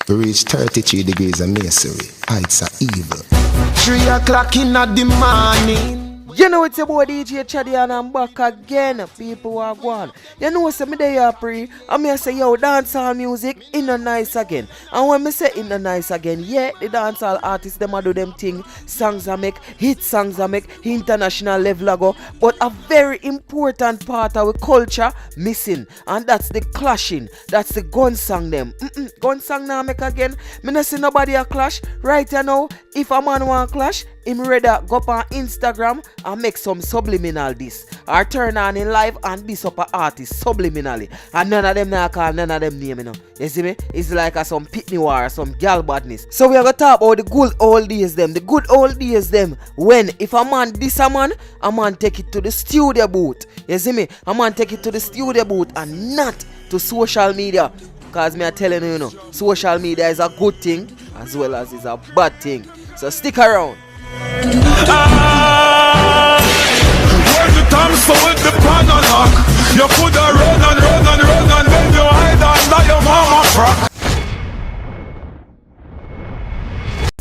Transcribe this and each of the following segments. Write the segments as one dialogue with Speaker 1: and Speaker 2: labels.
Speaker 1: We reach 33 degrees of masonry. Heights are evil.
Speaker 2: 3 o'clock in the morning.
Speaker 3: You know it's your boy DJ Chaddy and I'm back again. People are gone. You know what's me there pre? I mean I say yo dancehall music in a nice again. And when me say in a nice again, yeah, the dancehall artists them a do them thing. Songs I make, hit songs I make, international level I go. But a very important part of our culture missing. And that's the clashing. That's the gun song them. Gun song now make again. Me not see nobody a clash. Right you know, if a man want clash, him rather go up on Instagram and make some subliminal this. Or turn on in live and diss up an artist subliminally. And none of them now call none of them name, you know. You see me? It's like a some pitney war, some gal badness. So we are going to talk about the good old days them. The good old days them. When if a man diss a man take it to the studio booth. You see me? A man take it to the studio booth and not to social media. Because me are telling you, you know, social media is a good thing as well as it's a bad thing. So stick around.
Speaker 2: When the time so with the pan and knock, you could have run and then you hide under your mama frock.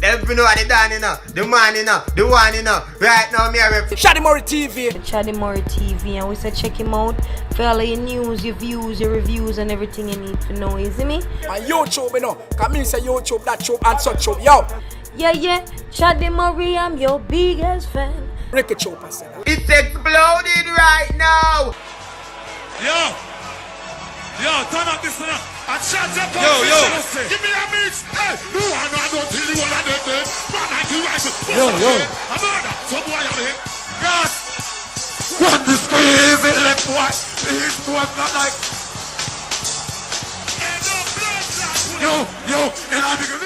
Speaker 4: Every know what they done, you know. The man, you know. The one, you know. Right now, me are
Speaker 5: Chaddy Murray TV.
Speaker 6: Chaddy Murray TV, and we say check him out for all your news, your views, your reviews, and everything you need to know. You see me?
Speaker 5: On YouTube, you know. Come in, say YouTube, that show, and such show. Yo.
Speaker 6: Yeah. Chaddy Murray, I'm your biggest fan.
Speaker 5: Ricky Chopper said that.
Speaker 4: It's exploding right now.
Speaker 2: Yo, turn up this one. And shut up.
Speaker 4: Yo.
Speaker 2: Give me a mix. Hey, no, I don't tell you what I did. But I do like it.
Speaker 4: Yo.
Speaker 2: I'm not. So boy, I'm here. Yes. What the squeeze it left boy. This was not like. Yo, and I'm going to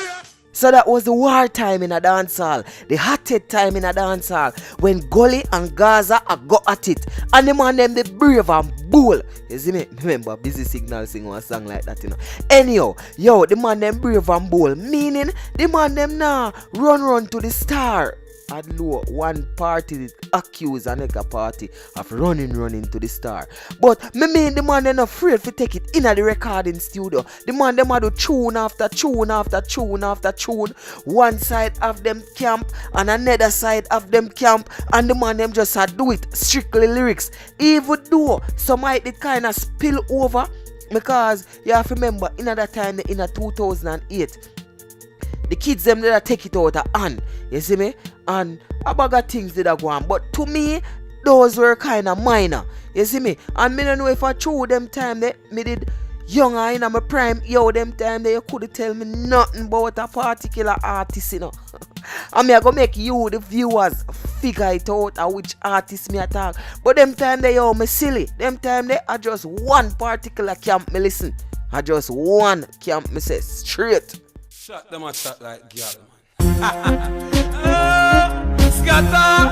Speaker 3: So that was the war time in a dancehall, the hottest time in a dancehall, when Gully and Gaza are go at it, and the man them the brave and bold. You see me? Remember Busy Signal sing one song like that, you know. Anyhow, yo, the man them brave and bold, meaning the man them now run to the star. At low, one party accuse another party of running to the star. But me mean the man them afraid to take it in the recording studio. The man them do tune after tune after tune after tune. One side of them camp and another side of them camp, and the man them just do it strictly lyrics. Even though some might it kind of spill over, because you have to remember in that time in 2008. The kids them did take it out of hand, you see me? And a bag of things did go on. But to me, those were kind of minor, you see me? And me don't know if I true them time that me did younger in my prime, yo, them time that you couldn't tell me nothing about a particular artist, you know. And me I go make you, the viewers, figure it out of which artist me attack. But them time they yo, me silly. Them time they are just one particular camp me listen. I just one camp me say straight.
Speaker 7: Shut them a shot like girl, man.
Speaker 2: Scatter,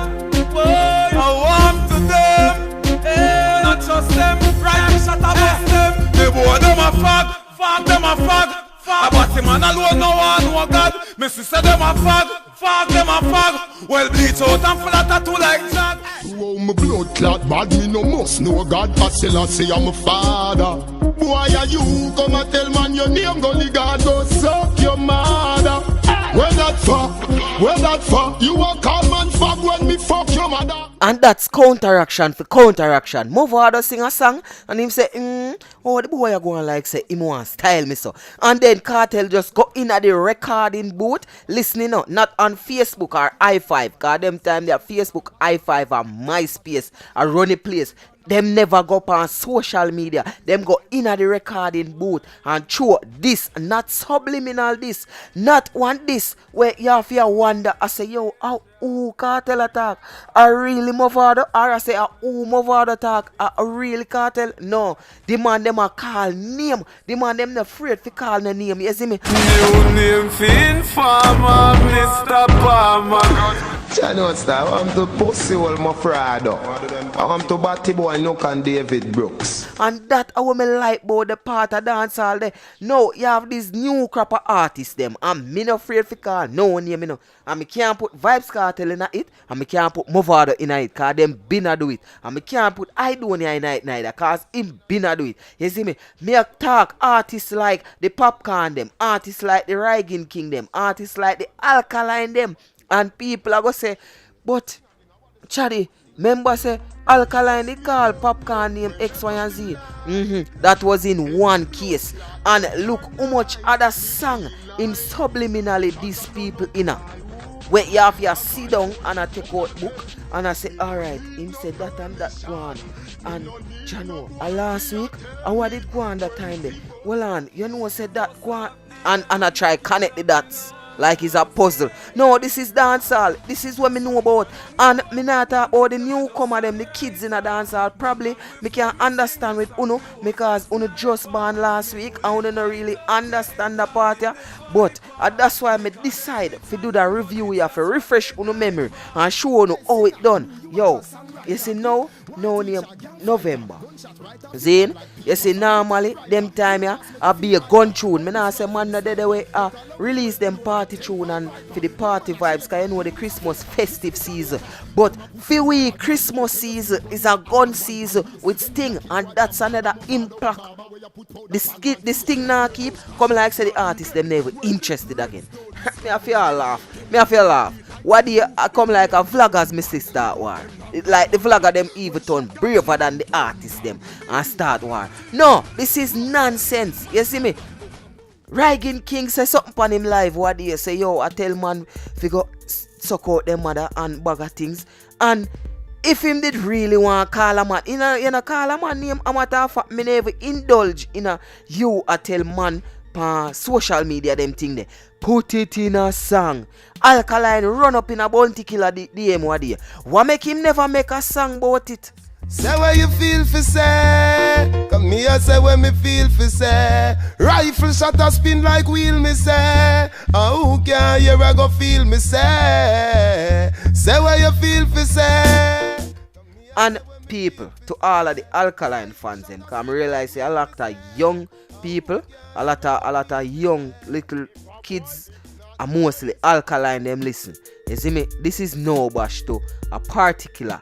Speaker 2: I want to them. Hey, not just them, right? Shut up, them. They boy them a fag them a fag. But him man alone no one no God. Me sister them a fag them a fag. Well bleach out and full of tattoo like Jack.
Speaker 8: Oh, my blood clot bad, me no must know God. I say I'm a father. Why are you come and tell man your name? Gully God go suck your mother. Where that for? You a call man fuck when me fuck your mother.
Speaker 3: And that's counteraction for counteraction. Mavado sing a song and him say, oh the boy a go on like say him want style me so. And then Cartel just go in at the recording booth listening out, not on Facebook or i5. Cause them time their Facebook, i5 and MySpace a runny place. Them never go up on social media. Them go in at the recording booth and show this, not subliminal this, not one this, where you have to wonder, I say, yo, Cartel attack, a really Mavado, or I say, Mavado attack, a really Cartel. No, the man them a call name, the man them not afraid to call the name, you see me?
Speaker 2: New name fin farmer, Mr. Palmer.
Speaker 1: Channel star, I'm to pussy all my frado. I'm to Batty Boy Nook and David Brooks.
Speaker 3: And that I me like about the part of dancehall there. Now you have these new crop of artists them. And me no afraid for call no name me no. And me can't put Vibes Cartel in it. And me can't put Movado in it. Cause them binna do it. And me can't put Idonia in it neither. Cause him binna do it. You see me? Me a talk artists like the Popcorn them. Artists like the Rygin King them. Artists like the Alkaline them. And people are going to say, but, Chaddy, remember say, Alkaline, they call Popcorn name X, Y, and Z. That was in one case. And look how much other song him subliminally these people in a. Where you have your sit down and I take out book and I say, alright, him said that and that go on. And, Jano, last week, and what did go on that time there? Well, on, you know, said that go on. And I try connect the dots. Like it's a puzzle. No, this is dancehall. This is what me know about. And me not talk about the newcomer them, the kids in a dancehall. Probably me can understand with Uno because Uno just born last week and Uno not really understand the part here. But that's why me decide to do the review here for refresh Uno memory and show Uno how it done. Yo, you see now, no name November. Zane, you see normally them time here I be a gun tune. Me nah say man no dead away release them party tune and for the party vibes cause you know the Christmas festive season. But for we Christmas season is a gun season with Sting and that's another impact. The Sting now keep come like say the artists them never interested again. Me I feel laugh. What do you come like a vloggers me say start war? It like the vlogger them even turn braver than the artists them and start war. No, this is nonsense. You see me? Rygin King say something on him live. What do you say? Yo, I tell man figure suck out them mother and bag of things. And if him did really want to call a man, you know call a man name, I'm matter of fact, me never indulge in a you I tell man on social media them thing there. Put it in a song. Alkaline run up in a bounty killer DM what day. What make him never make a song about it?
Speaker 1: Say what you feel for say. Come here say what me feel for say. Rifle shot a spin like wheel me say. Who can hear I go feel me say. Say what you feel for say.
Speaker 3: And people, to all of the Alkaline fans them, come realize say a lot of young people, a lot of young little kids are mostly Alkaline them listen. You see me? This is no bash to a particular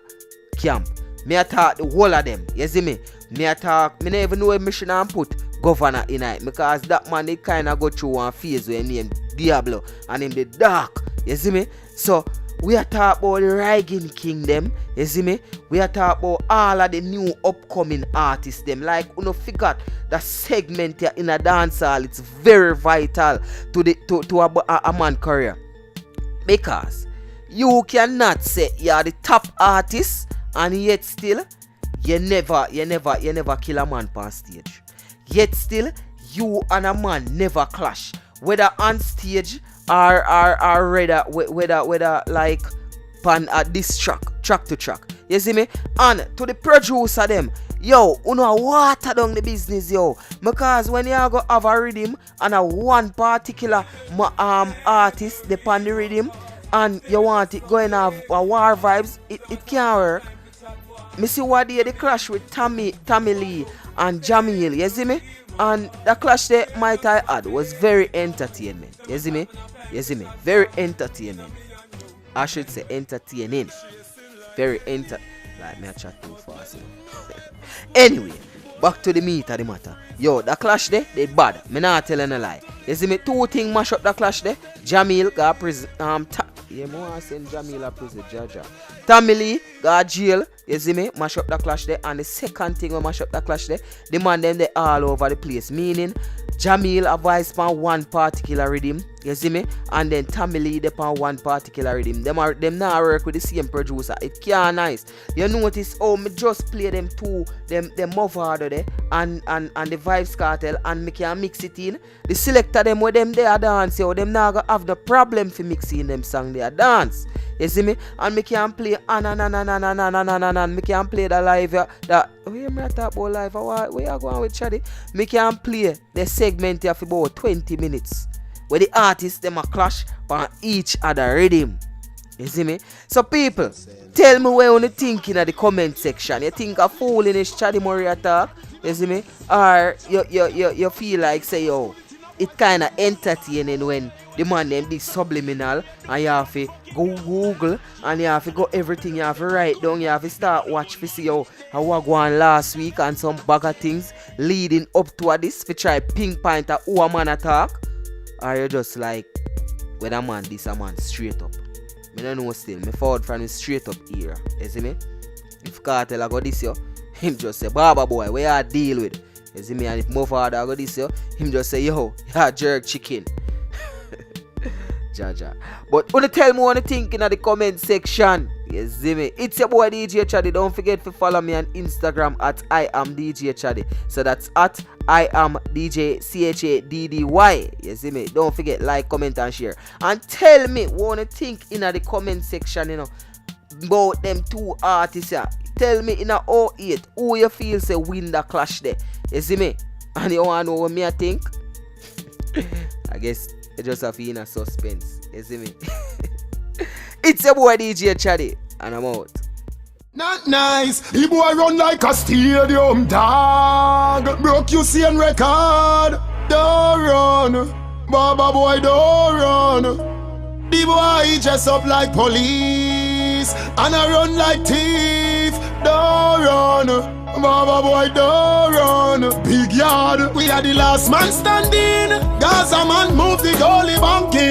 Speaker 3: camp. Me attack the whole of them. You see me? Me never even know a mission and put governor in it. Because that man they kinda go through one phase where he named Diablo and in the dark. You see me? So we are talking about the Rygin King them. You see me? We are talking about all of the new upcoming artists them. Like you know forgot that segment here in a dancehall. It's very vital to a man career. Because you cannot say you are the top artist and yet still you never kill a man on stage. Yet still you and a man never clash. Whether on stage or whether like pan this track to track. You see me? And to the producer them, yo, you know water down the business, yo. Because when you go have a rhythm and a one particular artist depend the rhythm and you want it going have a war vibes, it can't work. Me see what they clash with Tommy Lee and Jamil, you see me? And the clash there might I add was very entertainment. You see me? Very entertainment. I should say entertaining. Very like me I chat too fast. Anyway, back to the meat of the matter. Yo, the clash there, they bad. Me not telling a lie. You see me? Two things mash up the clash there. Jamil got prison. Yeah, more send Jamil a prison. Jaja. Tommy Lee got jail. You see me? Mash up the clash there. And the second thing we mash up the clash there, the man them they all over the place. Meaning Jamil advice on one particular rhythm. You see me? And then Tommy Lee they on one particular rhythm. Them now work with the same producer. It can't nice. You notice me just play them two, them Movado there and the Vibes Cartel and me can mix it in. The selector them with them they are dance, yo, them now gonna have the problem for mixing them song they are dance. You see me? And me can play me can play the live that we me talk about live where you going with Chaddy? Me can play the segment here for about 20 minutes where the artists them a clash on each other rhythm. You see me? So people, tell me where you think in the comment section. You think a fooling is Chaddy Murray attack? You see me? Or you feel like say yo, it kinda entertaining when the man them be subliminal and you have to go Google and you have to go everything, you have to write down, you have to start watch to see how what go on last week and some bag of things leading up to this to try pinpoint who a man attack? Or you just like when a man this a man straight up? I don't know still, me forward from the straight up era. You see me? If Cartel I go this yo, him just say, Baba boy, where you deal with? You see me? And if Mofada I go this yo, him just say, yo, yeah, jerk chicken. Jaja. But wanna tell me what you think in the comment section. You see me? It's your boy DJ Chaddy. Don't forget to follow me on Instagram at I am DJ Chaddy. So that's at I am DJ CHADDY. You see me? Don't forget like, comment and share. And tell me what you think in the comment section, you know, about them two artists here. Tell me in a 08 who you feel say win the clash there. You see me? And you wanna know what me I think? I guess you just have to in a suspense. You see me? It's your boy DJ Chaddy, and I'm out.
Speaker 8: Not nice, the boy run like a stadium dog. Broke you seeing record. Don't run, Baba boy don't run. The boy dress up like police and I run like thief. Don't run, Baba boy don't run. Big yard, we are the last man standing. Gaza man move the goalie banking.